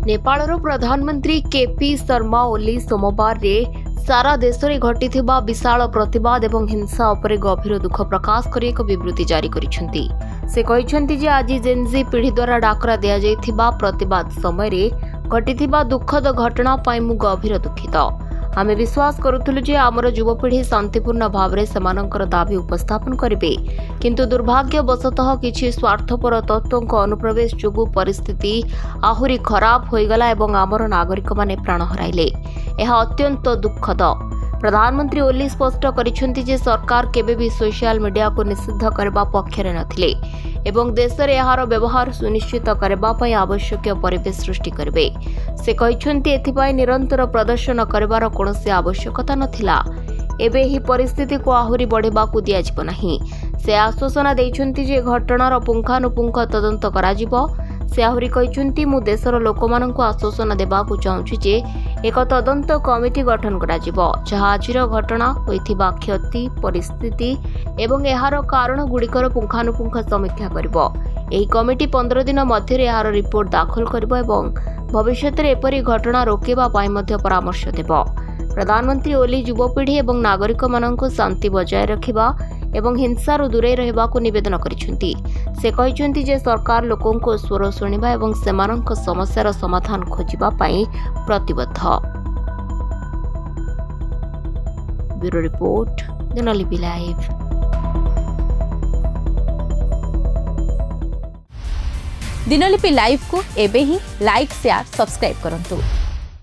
नेपालर प्रधानमंत्री केपी शर्मा ओली सोमवार रे सारा देश में घटिथिबा विशाल प्रतिवाद एवं हिंसा उपरे गभीर दुख प्रकाश कर एक विवृत्ति जारी करिसेंती। से कहिसेंती जे आज जेनजी पीढ़ी द्वारा डाकरा दिया जाइथिबा प्रतिवाद समय रे घटिथिबा दुखद घटना पाई मु गभीर दुखित। आमे विश्वास करुथुलु जे आमर युवपीढ़ी शांतिपूर्ण भाव में सेमानंकर दाबी उपस्थापन करिवे, किंतु दुर्भाग्यवशतः किछि स्वार्थपर तत्वों अनुप्रवेश जोगु परिस्थिति आहुरी खराब होईगला एवं आमर नागरिक माने प्राण हराइले। यह अत्यंत दुखद। प्रधानमंत्री ओली स्पष्ट करिसेंती जे सरकार केबे भी सोशल मीडिया को निषिद्ध करबा पक्षरे नथिले एवं देश रे एहार व्यवहार सुनिश्चित करबा पई आवश्यक परिवेश सृष्टि करबे। से कहिसेंती एथिपाई निरंतर प्रदर्शन करबार कोनोसी आवश्यकता नथिला। एबे ही परिस्थिति को आहुरी बढ़ेबाकू दियाजिब नाही। से आश्वासन दैछंती जे घटनार पुंखानुपुंख तदंत कराजिब। से आहुरी कहिसेंती मु देशर लोकमानंकु आश्वासन देबाकू चाहूछि जे एक तदंत कमिटी गठन कराजिब, जहा आजिर घटना होइथिबा क्षति परिस्थिति एवं एहार कारण गुड़िकर पुंखानुपुंख समीक्षा करिब। एही कमिटी 15 दिन मध्य एहार रिपोर्ट दाखल करिब एवं भविष्य में एपरी घटना रोकेबा पाई मध्य परामर्श देब। प्रधानमंत्री ओली युवपीढ़ी एवं नागरिक मानक शांति बजाय रखिबा एवं हिंसारू दूरे रहबाकू निवेदन करिसेंती। से कहिसेंती जे सरकार लोकों को स्वर शुणिबा एवं सेमानक समस्यार समाधान खोजिबा पाई प्रतिबद्ध। Bureau report, Dinalipi live. Dinalipi live को एबे ही लाइक शेयर सब्सक्राइब करंतु।